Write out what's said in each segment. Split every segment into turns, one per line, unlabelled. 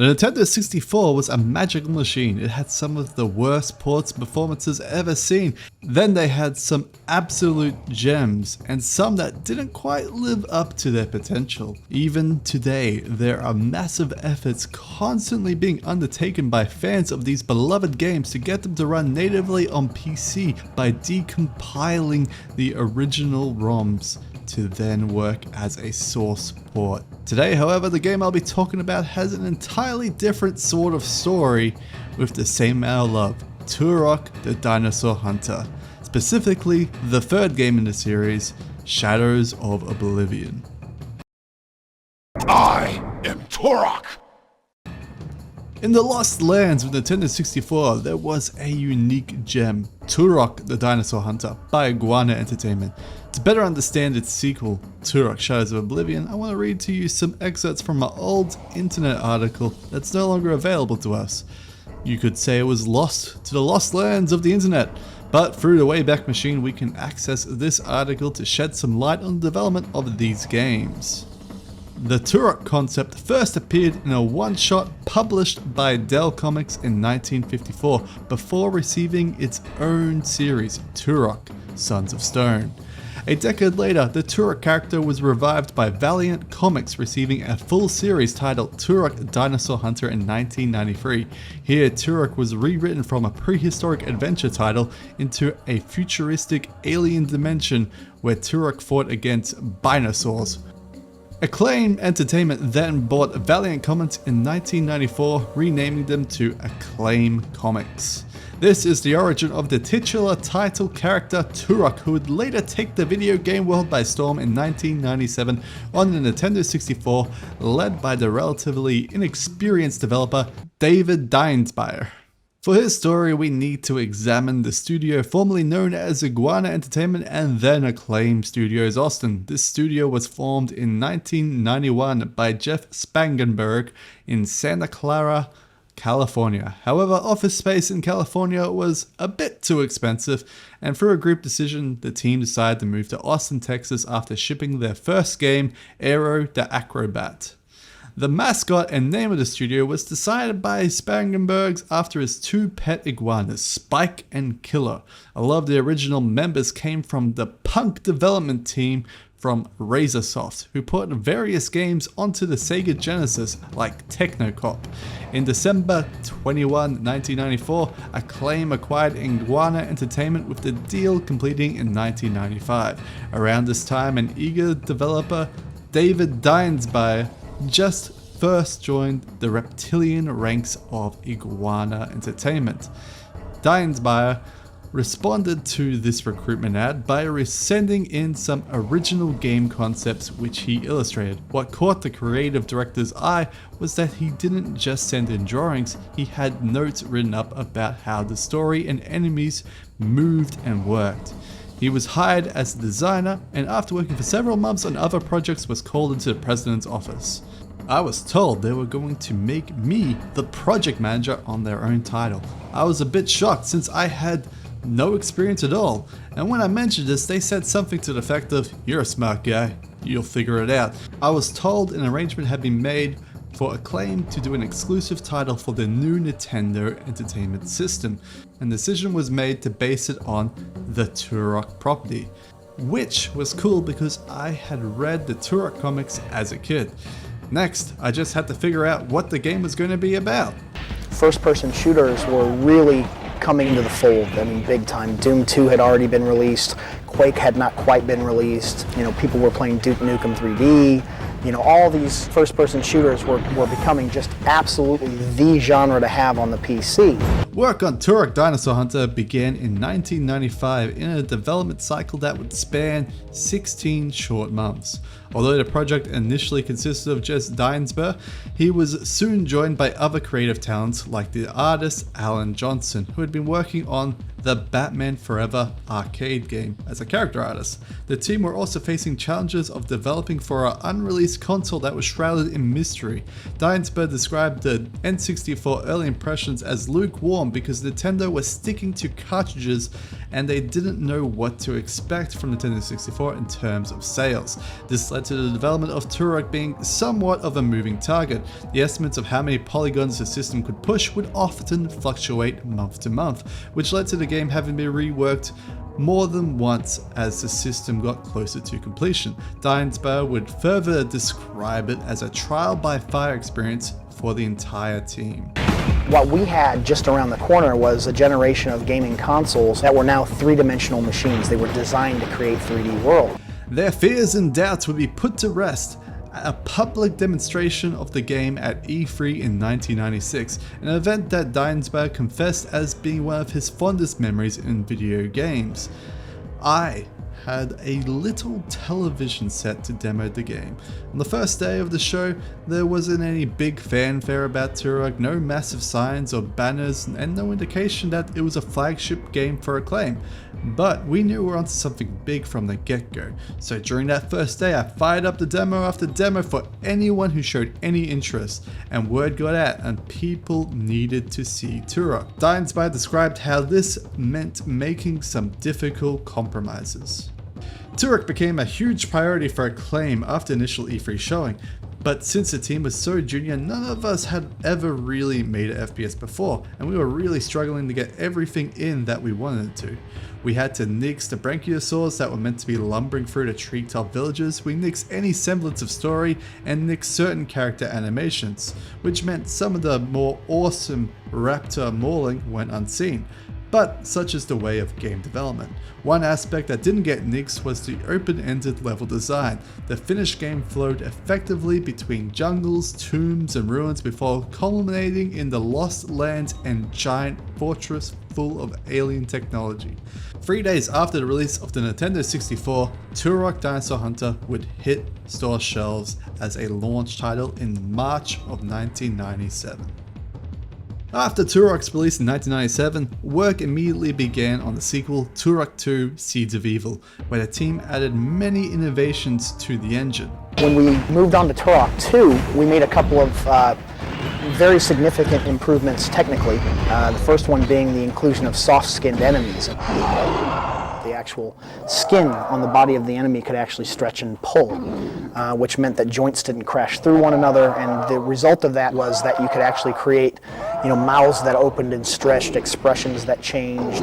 The Nintendo 64 was a magical machine. It had some of the worst ports performances ever seen. Then they had some absolute gems and some that didn't quite live up to their potential. Even today, there are massive efforts constantly being undertaken by fans of these beloved games to get them to run natively on PC by decompiling the original ROMs to then work as a source port. Today, however, the game I'll be talking about has an entirely different sort of story with the same amount of love: Turok the Dinosaur Hunter. Specifically, the third game in the series, Shadows of Oblivion.
I am Turok!
In the Lost Lands of Nintendo 64, there was a unique gem, Turok the Dinosaur Hunter by Igunana Entertainment. To better understand its sequel, Turok Shadows of Oblivion, I want to read to you some excerpts from an old internet article that's no longer available to us. You could say it was lost to the lost lands of the internet, but through the Wayback Machine we can access this article to shed some light on the development of these games. The Turok concept first appeared in a one-shot published by Dell Comics in 1954 before receiving its own series, Turok: Sons of Stone. A decade later, the Turok character was revived by Valiant Comics, receiving a full series titled Turok Dinosaur Hunter in 1993. Here, Turok was rewritten from a prehistoric adventure title into a futuristic alien dimension where Turok fought against Binosaurs. Acclaim Entertainment then bought Valiant Comics in 1994, renaming them to Acclaim Comics. This is the origin of the titular title character Turok, who would later take the video game world by storm in 1997 on the Nintendo 64, led by the relatively inexperienced developer David Dinesbuyer. For his story, we need to examine the studio formerly known as Igunana Entertainment and then Acclaim Studios Austin. This studio was formed in 1991 by Jeff Spangenberg in Santa Clara, California. However, office space in California was a bit too expensive, and through a group decision, the team decided to move to Austin, Texas after shipping their first game, Aero the Acrobat. The mascot and name of the studio was decided by Spangenberg after his two pet iguanas, Spike and Killer. A lot of the original members came from the punk development team from Razorsoft, who put various games onto the Sega Genesis like Technocop. In December 21, 1994, Acclaim acquired Igunana Entertainment, with the deal completing in 1995. Around this time, an eager developer, David Dinesbuyer, just first joined the reptilian ranks of Igunana Entertainment. Dinesbuyer responded to this recruitment ad by sending in some original game concepts which he illustrated. What caught the creative director's eye was that he didn't just send in drawings, he had notes written up about how the story and enemies moved and worked. He was hired as a designer, and after working for several months on other projects was called into the president's office. I was told they were going to make me the project manager on their own title. I was a bit shocked since I had no experience at all, and when I mentioned this, they said something to the effect of, "You're a smart guy, you'll figure it out." I was told an arrangement had been made for Acclaim to do an exclusive title for the new Nintendo Entertainment System, and the decision was made to base it on the Turok property, which was cool because I had read the Turok comics as a kid. Next, I just had to figure out what the game was going to be about.
First-person shooters were really coming into the fold. I mean, big time. Doom 2 had already been released. Quake had not quite been released. You know, people were playing Duke Nukem 3D. You know, all these first-person shooters were becoming just absolutely the genre to have on the PC.
Work on Turok Dinosaur Hunter began in 1995 in a development cycle that would span 16 short months. Although the project initially consisted of just Dinesbuyer, he was soon joined by other creative talents like the artist Alan Johnson, who had been working on the Batman Forever arcade game as a character artist. The team were also facing challenges of developing for an unreleased console that was shrouded in mystery. Dinesbuyer described the N64 early impressions as lukewarm storm because Nintendo was sticking to cartridges and they didn't know what to expect from Nintendo 64 in terms of sales. This led to the development of Turok being somewhat of a moving target. The estimates of how many polygons the system could push would often fluctuate month to month, which led to the game having been reworked more than once as the system got closer to completion. Dinesbar would further describe it as a trial by fire experience for the entire team.
What we had just around the corner was a generation of gaming consoles that were now three-dimensional machines. They were designed to create 3D world.
Their fears and doubts would be put to rest at a public demonstration of the game at E3 in 1996, an event that Dinesbar confessed as being one of his fondest memories in video games. I had a little television set to demo the game. On the first day of the show, there wasn't any big fanfare about Turok, no massive signs or banners, and no indication that it was a flagship game for Acclaim. But we knew we were onto something big from the get-go. So during that first day, I fired up the demo after demo for anyone who showed any interest, and word got out and people needed to see Turok. Dinesbar described how this meant making some difficult compromises. Turok became a huge priority for Acclaim after initial E3 showing, but since the team was so junior, none of us had ever really made an FPS before, and we were really struggling to get everything in that we wanted to. We had to nix the brachiosaurs that were meant to be lumbering through the treetop villages, we nixed any semblance of story, and nixed certain character animations, which meant some of the more awesome raptor mauling went unseen. But such is the way of game development. One aspect that didn't get nixed was the open-ended level design. The finished game flowed effectively between jungles, tombs, and ruins before culminating in the Lost Lands and giant fortress full of alien technology. 3 days after the release of the Nintendo 64, Turok Dinosaur Hunter would hit store shelves as a launch title in March of 1997. After Turok's release in 1997, work immediately began on the sequel, Turok 2 Seeds of Evil, where the team added many innovations to the engine.
When we moved on to Turok 2, we made a couple of very significant improvements technically. The first one being the inclusion of soft-skinned enemies. The actual skin on the body of the enemy could actually stretch and pull, which meant that joints didn't crash through one another, and the result of that was that you could actually create, mouths that opened and stretched, expressions that changed,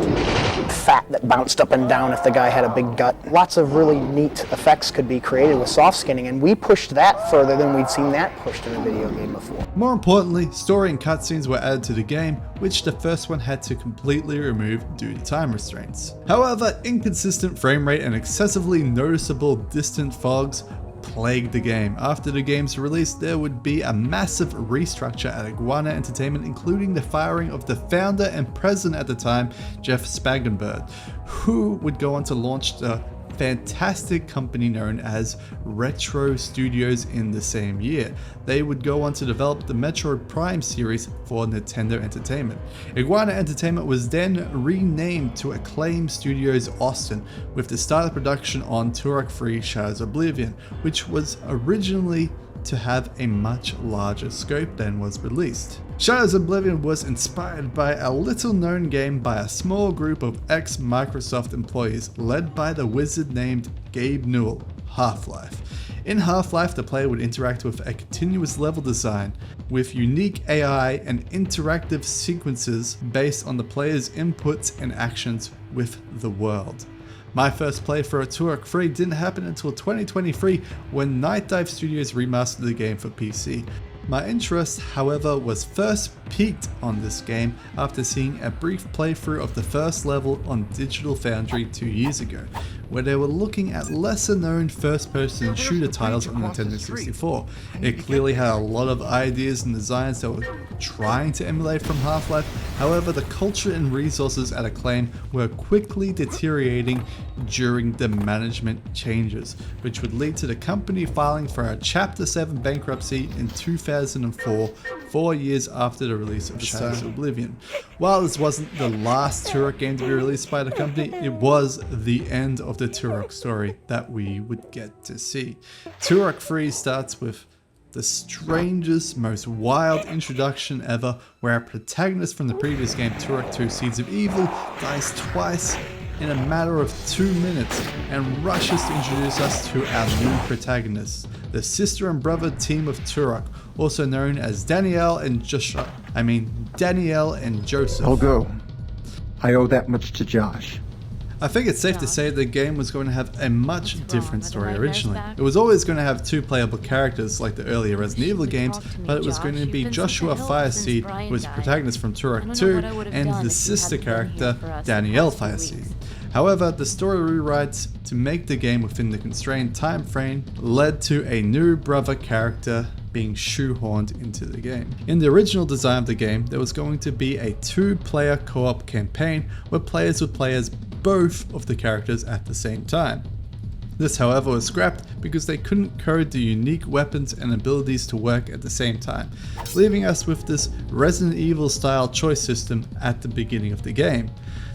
fat that bounced up and down if the guy had a big gut. Lots of really neat effects could be created with soft skinning, and we pushed that further than we'd seen that pushed in a video game before.
More importantly, story and cutscenes were added to the game, which the first one had to completely remove due to time restraints. However, inconsistent frame rate and excessively noticeable distant fogs plagued the game. After the game's release, there would be a massive restructure at Igunana Entertainment, including the firing of the founder and president at the time, Jeff Spangenberg, who would go on to launch the fantastic company known as Retro Studios in the same year. They would go on to develop the Metroid Prime series for Nintendo Entertainment. Igunana Entertainment was then renamed to Acclaim Studios Austin, with the start of production on Turok 3 Shadows of Oblivion, which was originally to have a much larger scope than was released. Shadows of Oblivion was inspired by a little known game by a small group of ex-Microsoft employees led by the wizard named Gabe Newell, Half-Life. In Half-Life, the player would interact with a continuous level design with unique AI and interactive sequences based on the player's inputs and actions with the world. My first playthrough of Turok 3 didn't happen until 2023 when Night Dive Studios remastered the game for PC. My interest, however, was first piqued on this game after seeing a brief playthrough of the first level on Digital Foundry 2 years ago, where they were looking at lesser known first-person shooter titles on Nintendo 64. It clearly had a lot of ideas and designs that were trying to emulate from Half-Life, however the culture and resources at Acclaim were quickly deteriorating during the management changes, which would lead to the company filing for a Chapter 7 bankruptcy in 2004, 4 years after the release of Shadows of Oblivion. While this wasn't the last Turok game to be released by the company, it was the end of the Turok story that we would get to see. Turok 3 starts with the strangest, most wild introduction ever, where our protagonist from the previous game, Turok 2 Seeds of Evil, dies twice in a matter of 2 minutes and rushes to introduce us to our new protagonists, the sister and brother team of Turok, also known as Danielle and Joseph.
I'll go. I owe that much to Josh.
I think it's safe to say the game was going to have a much different story originally. It was always going to have 2 playable characters like the earlier Resident Evil games, but it was going to be Joshua Fireseed, who was the protagonist from Turok 2, and the sister character, Danielle Fireseed. However, the story rewrites to make the game within the constrained time frame led to a new brother character being shoehorned into the game. In the original design of the game, there was going to be a 2-player co-op campaign where players would play as both of the characters at the same time. This, however, was scrapped because they couldn't code the unique weapons and abilities to work at the same time, leaving us with this Resident Evil style choice system at the beginning of the game.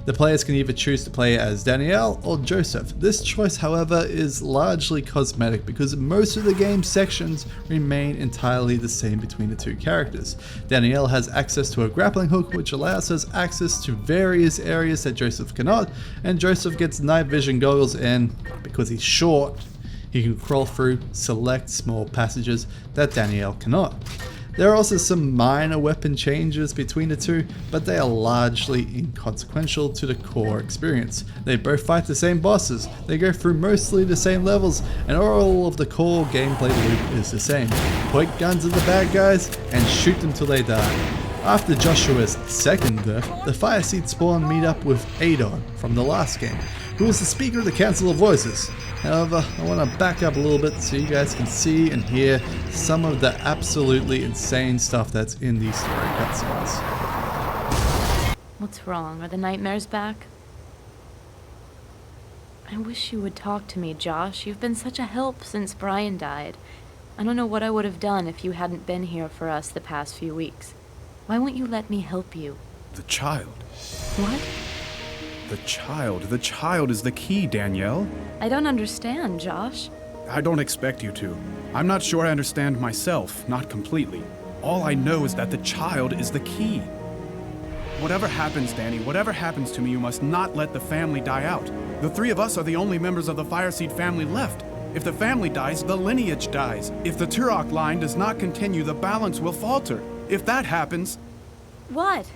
The players can either choose to play as Danielle or Joseph. This choice, however, is largely cosmetic because most of the game sections remain entirely the same between the 2 characters. Danielle has access to a grappling hook which allows us access to various areas that Joseph cannot, and Joseph gets night vision goggles, and because he's short, he can crawl through select small passages that Danielle cannot. There are also some minor weapon changes between the 2, but they are largely inconsequential to the core experience. They both fight the same bosses, they go through mostly the same levels, and all of the core gameplay loop is the same. Point guns at the bad guys and shoot them till they die. After Joshua's second death, the Fireseed spawn meet up with Adon from the last game, who is the speaker of the Council of Voices. However, I want to back up a little bit so you guys can see and hear some of the absolutely insane stuff that's in these story cutscenes.
What's wrong? Are the nightmares back? I wish you would talk to me, Josh. You've been such a help since Brian died. I don't know what I would have done if you hadn't been here for us the past few weeks. Why won't you let me help you?
The child.
What?
The child is the key, Danielle.
I don't understand, Josh.
I don't expect you to. I'm not sure I understand myself, not completely. All I know is that the child is the key. Whatever happens, Danny, whatever happens to me, you must not let the family die out. The 3 of us are the only members of the Fireseed family left. If the family dies, the lineage dies. If the Turok line does not continue, the balance will falter. If that happens...
What?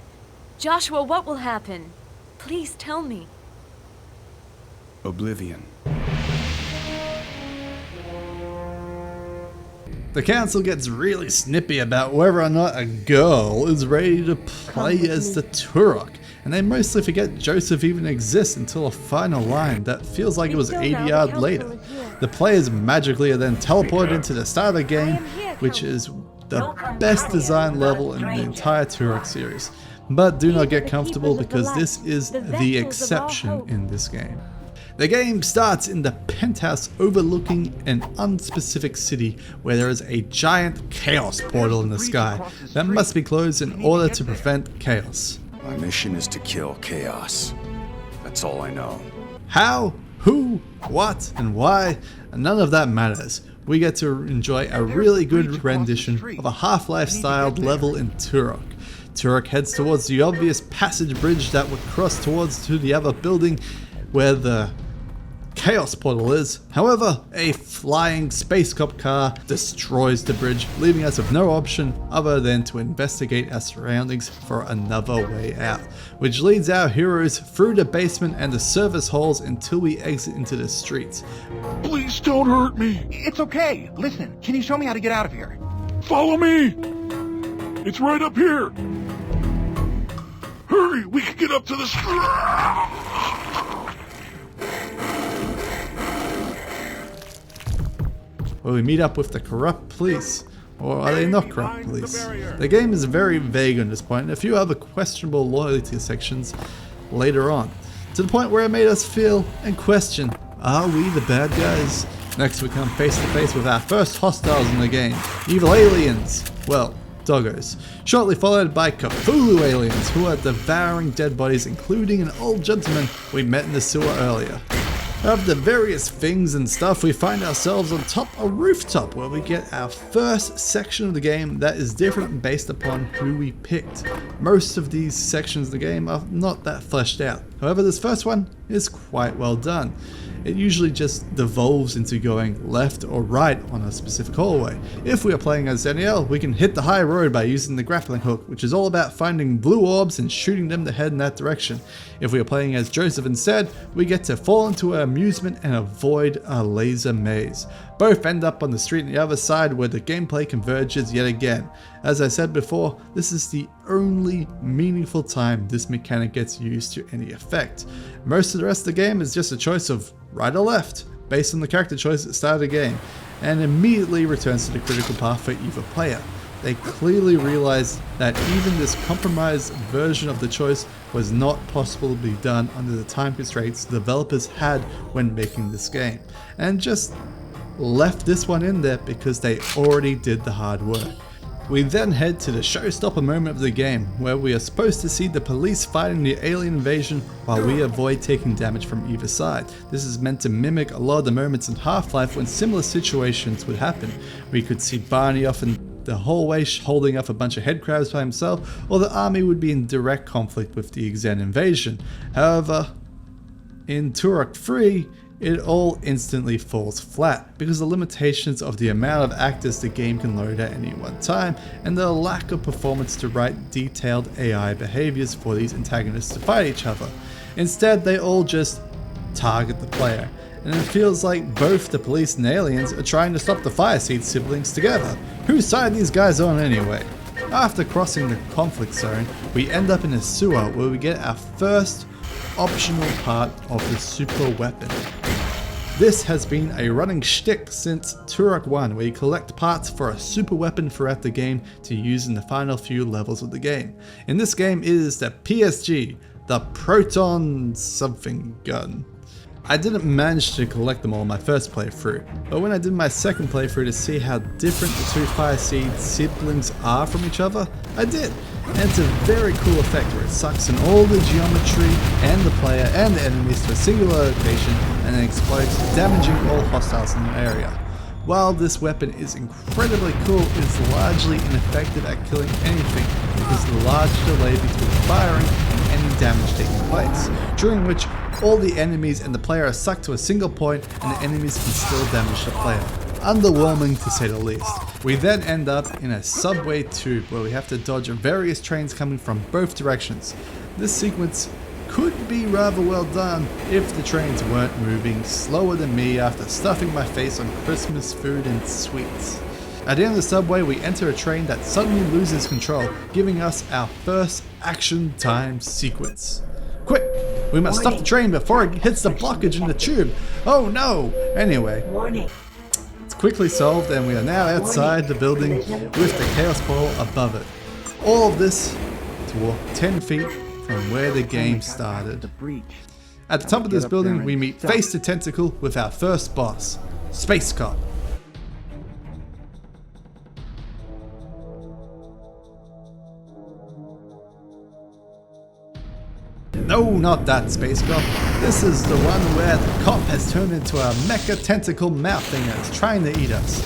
Joshua, what will happen? Please tell me.
Oblivion.
The council gets really snippy about whether or not a girl is ready to play as the Turok, and they mostly forget Joseph even exists until a final line that feels like it was 80 yards later. The players magically are then teleported into the start of the game, which is the best design level in the entire Turok series. But do not get comfortable because this is the exception in this game. The game starts in the penthouse overlooking an unspecific city where there is a giant chaos portal in the sky that must be closed in order to prevent chaos.
My mission is to kill chaos. That's all I know.
How, who, what, and why, none of that matters. We get to enjoy a really good rendition of a Half-Life styled level in Turok. Turok heads towards the obvious passage bridge that would cross towards to the other building where the Chaos Portal is. However, a flying space cop car destroys the bridge, leaving us with no option other than to investigate our surroundings for another way out, which leads our heroes through the basement and the service halls until we exit into the streets.
Please don't hurt me.
It's okay. Listen, can you show me how to get out of here?
Follow me. It's right up here. Hurry, we can get up to the street.
Where we meet up with the corrupt police. Or are they not corrupt police? The game is very vague on this point, and a few other questionable loyalty sections later on. To the point where it made us feel and question, are we the bad guys? Next we come face to face with our first hostiles in the game, evil aliens. Well, doggos. Shortly followed by Cthulhu aliens who are devouring dead bodies, including an old gentleman we met in the sewer earlier. Of the various things and stuff, we find ourselves on top a rooftop where we get our first section of the game that is different based upon who we picked. Most of these sections of the game are not that fleshed out. However, this first one is quite well done. It usually just devolves into going left or right on a specific hallway. If we are playing as Danielle, we can hit the high road by using the grappling hook, which is all about finding blue orbs and shooting them to head in that direction. If we are playing as Joseph instead, we get to fall into an amusement and avoid a laser maze. Both end up on the street on the other side where the gameplay converges yet again. As I said before, this is the only meaningful time this mechanic gets used to any effect. Most of the rest of the game is just a choice of right or left, based on the character choice at the start of the game, and immediately returns to the critical path for either player. They clearly realized that even this compromised version of the choice was not possible to be done under the time constraints the developers had when making this game, and just left this one in there because they already did the hard work. We then head to the showstopper moment of the game, where we are supposed to see the police fighting the alien invasion while we avoid taking damage from either side. This is meant to mimic a lot of the moments in Half-Life when similar situations would happen. We could see Barney off in the hallway holding up a bunch of headcrabs by himself, or the army would be in direct conflict with the Xen invasion. However, in Turok 3, it all instantly falls flat because of the limitations of the amount of actors the game can load at any one time and the lack of performance to write detailed AI behaviors for these antagonists to fight each other. Instead, they all just target the player, and it feels like both the police and aliens are trying to stop the Fireseed siblings together. Whose side are these guys on anyway? After crossing the conflict zone, we end up in a sewer where we get our first optional part of the super weapon. This has been a running shtick since Turok 1, where you collect parts for a super weapon throughout the game to use in the final few levels of the game. In this game it is the PSG, the Proton something gun. I didn't manage to collect them all in my first playthrough, but when I did my second playthrough to see how different the two Fireseed siblings are from each other, I did. And it's a very cool effect where it sucks in all the geometry and the player and the enemies to a singular location and then explodes, damaging all hostiles in the area. While this weapon is incredibly cool, it is largely ineffective at killing anything because of the large delay between firing and any damage taking place, during which all the enemies and the player are sucked to a single point and the enemies can still damage the player. Underwhelming to say the least. We then end up in a subway tube where we have to dodge various trains coming from both directions. This sequence could be rather well done if the trains weren't moving slower than me after stuffing my face on Christmas food and sweets. At the end of the subway, we enter a train that suddenly loses control, giving us our first action time sequence. Quick! We must stop the train before it hits the blockage in the tube. Oh no! Anyway, it's quickly solved and we are now outside the building with the Chaos Portal above it. All of this to walk 10 feet from where the game started. At the top of this building, we meet face to tentacle with our first boss, Space Cop. No, not that Space Cop. This is the one where the cop has turned into a mecha tentacle mouth thing and is trying to eat us.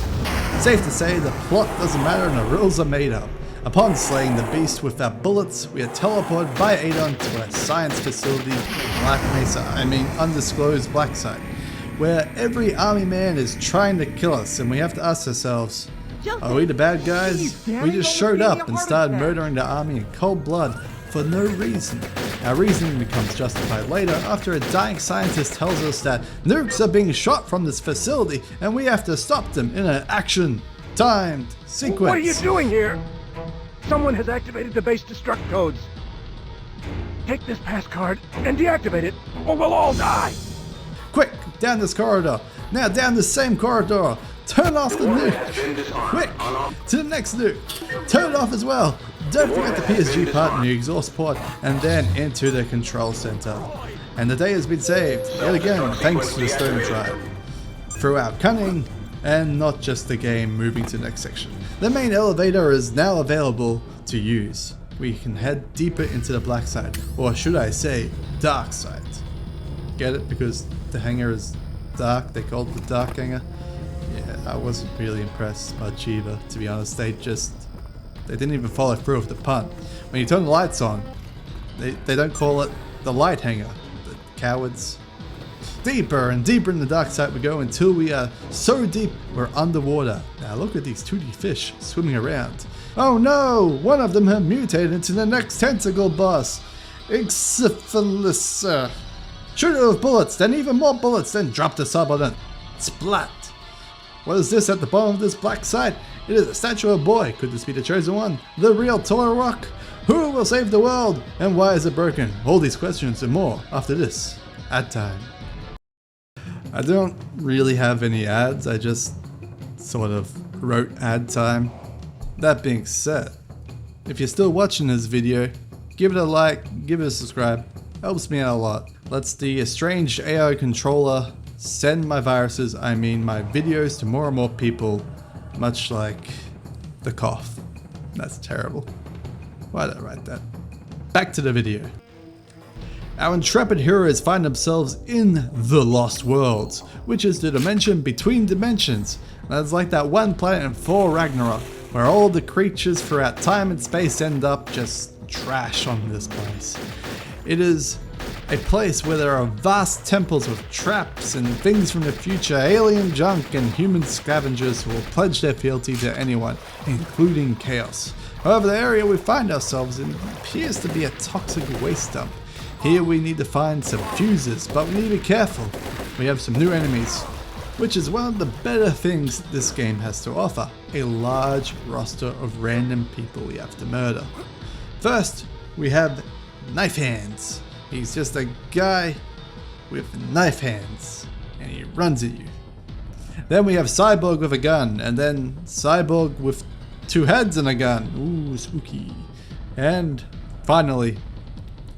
Safe to say, the plot doesn't matter and the rules are made up. Upon slaying the beast with our bullets, we are teleported by Adon to a science facility, Black Mesa, undisclosed black site, where every army man is trying to kill us and we have to ask ourselves, are we the bad guys? We just showed up and started murdering the army in cold blood for no reason. Our reasoning becomes justified later after a dying scientist tells us that nukes are being shot from this facility and we have to stop them in an action-timed sequence.
What are you doing here? Someone has activated the base destruct codes. Take this pass card and deactivate it, or we'll all die.
Quick, down this corridor. Now down the same corridor. Turn off the nuke. Quick, to the next nuke. Turn it off as well. Don't forget the PSG part in the exhaust port, and then into the control center. And the day has been saved, yet again, thanks to the Stone Tribe. Through our cunning, and not just the game moving to the next section. The main elevator is now available to use. We can head deeper into the black side, or should I say, dark side. Get it? Because the hangar is dark. They called it the dark hangar. Yeah, I wasn't really impressed by Chiba, to be honest. They didn't even follow through with the pun. When you turn the lights on, they don't call it the light hangar. The cowards. Deeper and deeper in the dark side we go until we are so deep we're underwater. Now look at these 2D fish swimming around. Oh no! One of them have mutated into the next tentacle boss. Ixiphilis. Shoot it with bullets, then even more bullets, then drop the sub on it. Splat! What is this at the bottom of this black site? It is a statue of a boy. Could this be the chosen one? The real Turok? Who will save the world? And why is it broken? All these questions and more after this ad time. I don't really have any ads, I just sort of wrote ad time. That being said, if you're still watching this video, give it a like, give it a subscribe, helps me out a lot. Lets the estranged AI controller send my viruses, I mean my videos, to more and more people, much like the cough. That's terrible. Why did I write that? Back to the video. Our intrepid heroes find themselves in the Lost Worlds, which is the dimension between dimensions. That's like that one planet in Thor Ragnarok, where all the creatures throughout time and space end up just trash on this place. It is a place where there are vast temples with traps and things from the future, alien junk and human scavengers who will pledge their fealty to anyone, including chaos. However, the area we find ourselves in appears to be a toxic waste dump. Here we need to find some fuses, but we need to be careful. We have some new enemies, which is one of the better things this game has to offer. A large roster of random people we have to murder. First, we have Knife Hands. He's just a guy with knife hands, and he runs at you. Then we have Cyborg with a gun, and then Cyborg with 2 heads and a gun. Ooh, spooky. And finally,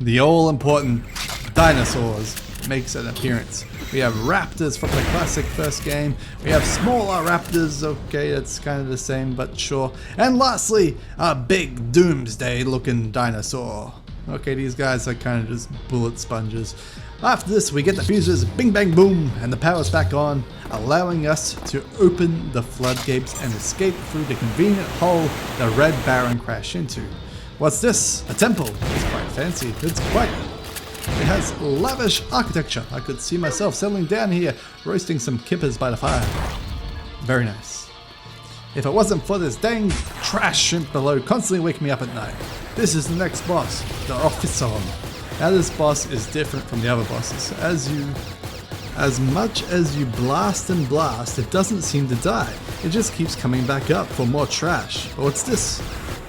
the all-important dinosaurs makes an appearance. We have raptors from the classic first game. We have smaller raptors, okay, that's kind of the same, but sure. And lastly, a big doomsday-looking dinosaur. Okay, these guys are kind of just bullet sponges. After this, we get the fuses, bing bang boom, and the power's back on, allowing us to open the floodgates and escape through the convenient hole the Red Baron crashed into. What's this? A temple. It's quite fancy. It has lavish architecture. I could see myself settling down here, roasting some kippers by the fire. Very nice. If it wasn't for this dang trash shrimp below constantly waking me up at night. This is the next boss, the officer. Now this boss is different from the other bosses. As much as you blast and blast, it doesn't seem to die. It just keeps coming back up for more trash. But what's this?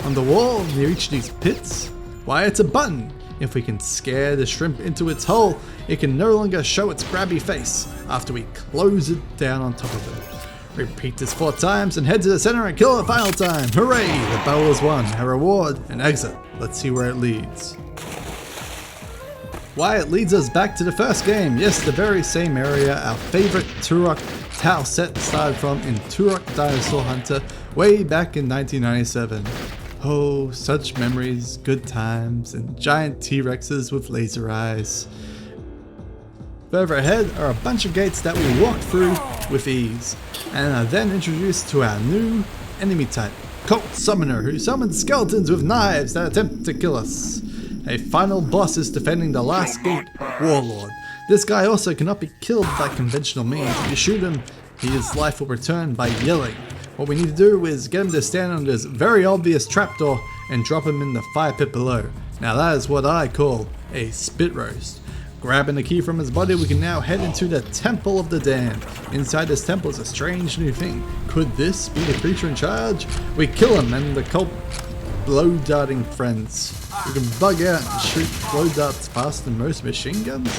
On the wall near each of these pits? Why, it's a button. If we can scare the shrimp into its hole, it can no longer show its grabby face after we close it down on top of it. Repeat this 4 times and head to the center and kill it final time. Hooray! The battle is won. A reward, an exit. Let's see where it leads. Why, it leads us back to the first game. Yes, the very same area our favorite Turok Tau set started from in Turok Dinosaur Hunter way back in 1997. Oh, such memories, good times, and giant T-Rexes with laser eyes. Further ahead are a bunch of gates that we walk through with ease, and are then introduced to our new enemy type, Cult Summoner, who summons skeletons with knives that attempt to kill us. A final boss is defending the last gate, Warlord. This guy also cannot be killed by conventional means. If you shoot him, his life will return by yelling. What we need to do is get him to stand on this very obvious trapdoor and drop him in the fire pit below. Now that is what I call a spit roast. Grabbing the key from his body, we can now head into the Temple of the Damned. Inside this temple is a strange new thing. Could this be the creature in charge? We kill him and the cult blow-darting friends. We can bug out and shoot blow darts faster than most machine guns.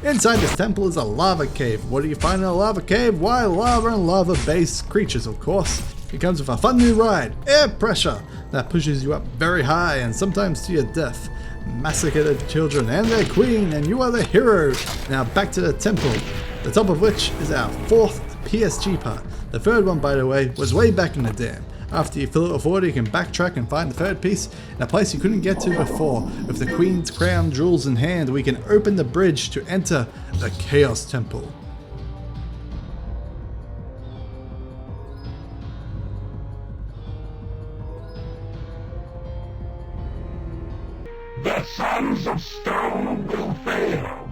Inside this temple is a lava cave. What do you find in a lava cave? Why, lava and lava-based creatures, of course. It comes with a fun new ride, air pressure, that pushes you up very high and sometimes to your death. Massacre the children and their queen, and you are the hero. Now back to the temple, the top of which is our 4th PSG part. The 3rd one, by the way, was way back in the dam. After you fill it with water, you can backtrack and find the third piece in a place you couldn't get to before. With the Queen's crown jewels in hand, we can open the bridge to enter the Chaos Temple.
The sons of stone will fail.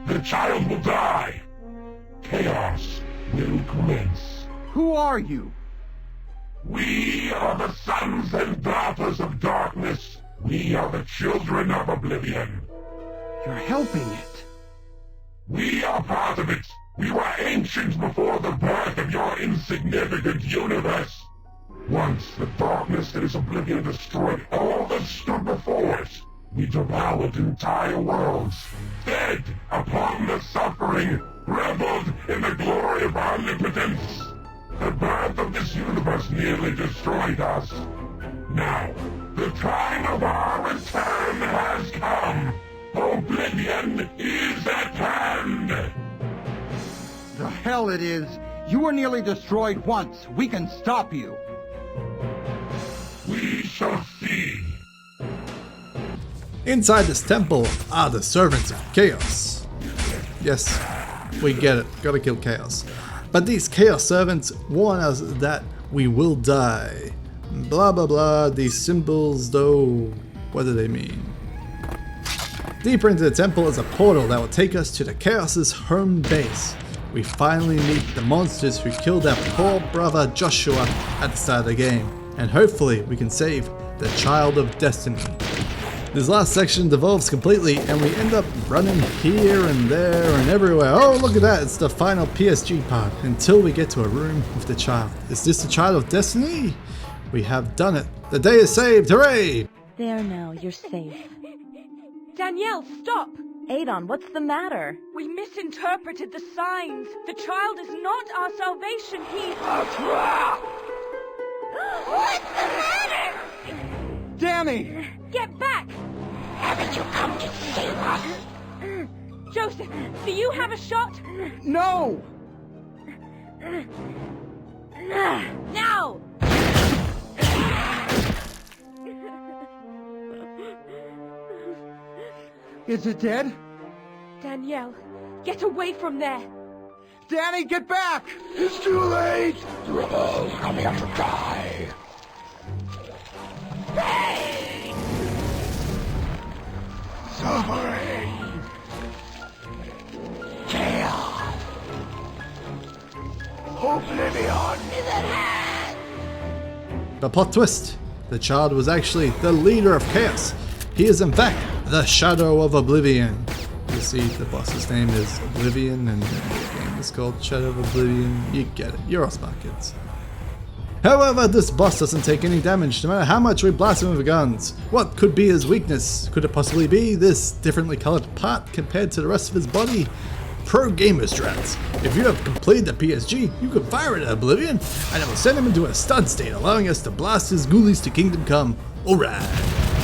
The child will die. Chaos will commence.
Who are you?
We are the sons and daughters of darkness. We are the children of oblivion.
You're helping it.
We are part of it. We were ancient before the birth of your insignificant universe. Once the darkness that is oblivion destroyed all that stood before it, we devoured entire worlds, fed upon the suffering, reveled in the glory of omnipotence. The birth of this universe nearly destroyed us. Now, the time of our return has come. Oblivion is at hand.
The hell it is. You were nearly destroyed once. We can stop you.
We shall see.
Inside this temple are the servants of Chaos. Yes, we get it. Gotta kill Chaos. But these Chaos servants warn us that we will die. Blah blah blah. These symbols, though, what do they mean? Deeper into the temple is a portal that will take us to the Chaos's home base. We finally meet the monsters who killed our poor brother Joshua at the start of the game. And hopefully we can save the Child of Destiny. This last section devolves completely and we end up running here and there and everywhere. Oh, look at that, it's the final PSG part until we get to a room with the child. Is this the Child of Destiny? We have done it. The day is saved, hooray!
There now, you're safe.
Danielle, stop!
Adon, what's the matter?
We misinterpreted the signs. The child is not our salvation. He... What's the matter?
Danny!
Get back!
Haven't you come to save us?
Joseph, do you have a shot?
No!
Now!
Is it dead?
Danielle, get away from there!
Danny, get back!
It's too late! The rebels come here to die. Pain! Suffering! Chaos! Oblivion is at hand!
The plot twist. The child was actually the leader of Chaos. He is in fact the Shadow of Oblivion. You see, the boss's name is Oblivion and the game is called Shadow of Oblivion. You get it. You're all smart kids. However, this boss doesn't take any damage no matter how much we blast him with guns. What could be his weakness? Could it possibly be this differently colored part compared to the rest of his body? Pro gamer strats. If you have completed the PSG, you can fire it at Oblivion and it will send him into a stun state, allowing us to blast his ghoulies to Kingdom Come. Alright.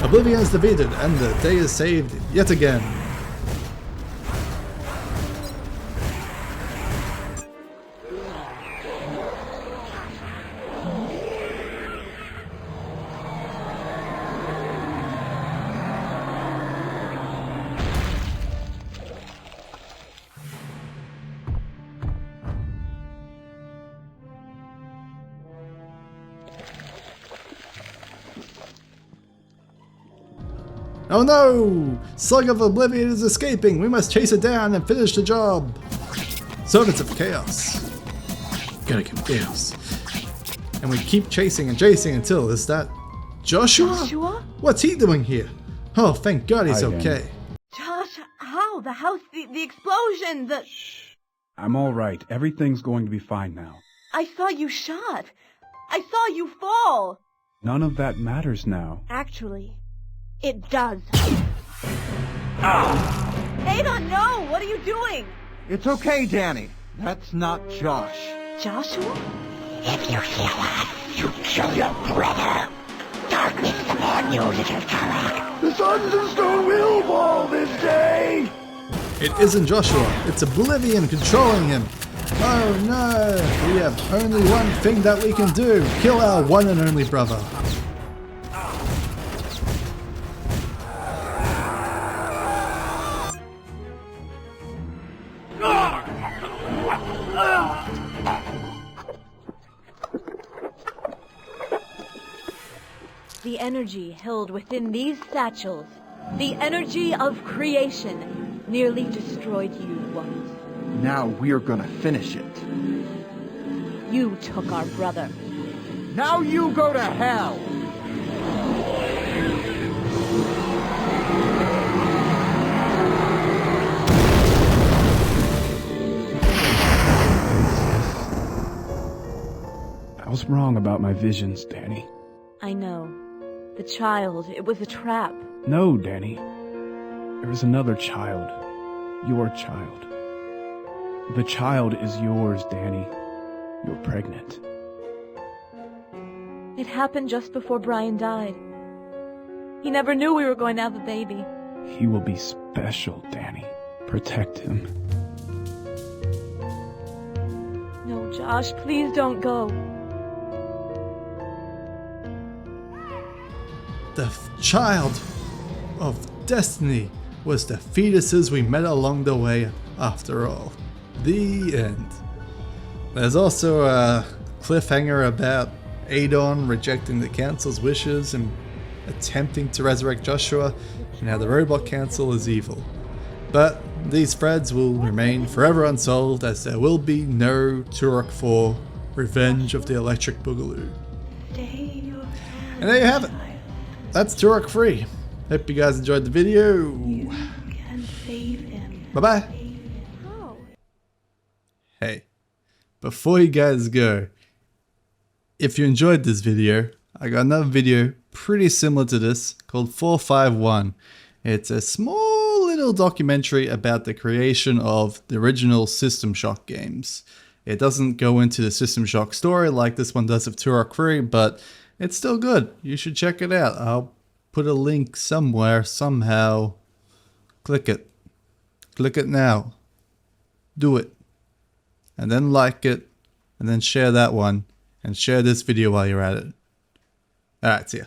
Oblivion is defeated and the day is saved yet again. Oh no! Slug of Oblivion is escaping! We must chase it down and finish the job! Servants of Chaos. Gotta kill Chaos. And we keep chasing and chasing until, is that Joshua?
Joshua?
What's he doing here? Oh, thank God he's okay.
Josh, how? The house, the explosion, the...
Shh. I'm all right. Everything's going to be fine now.
I saw you shot. I saw you fall.
None of that matters now.
Actually, it does. Adon, no! What are you doing?
It's okay, Danny. That's not Josh.
Joshua?
If you kill us, you kill your brother. Darkness upon you, little Turok. The sons of stone will fall this day.
It isn't Joshua, it's Oblivion controlling him. Oh no! We have only one thing that we can do. Kill our one and only brother.
The energy held within these satchels, the energy of creation, nearly destroyed you once.
Now we're gonna finish it.
You took our brother.
Now you go to hell!
I was wrong about my visions, Danny.
I know. The child, it was a trap.
No, Danny. There is another child. Your child. The child is yours, Danny. You're pregnant.
It happened just before Brian died. He never knew we were going to have a baby.
He will be special, Danny. Protect him.
No, Josh, please don't go.
The child of destiny was the fetuses we met along the way after all. The end. There's also a cliffhanger about Adon rejecting the council's wishes and attempting to resurrect Joshua, and how the robot council is evil. But these threads will remain forever unsolved, as there will be no Turok 4 Revenge of the Electric Boogaloo. And there you have it. That's Turok 3. Hope you guys enjoyed the video. Bye bye. Hey, before you guys go, if you enjoyed this video, I got another video pretty similar to this called 451. It's a small little documentary about the creation of the original System Shock games. It doesn't go into the System Shock story like this one does of Turok 3, but it's still good. You should check it out. I'll put a link somewhere, somehow. Click it. Click it now. Do it. And then like it. And then share that one. And share this video while you're at it. Alright, see ya.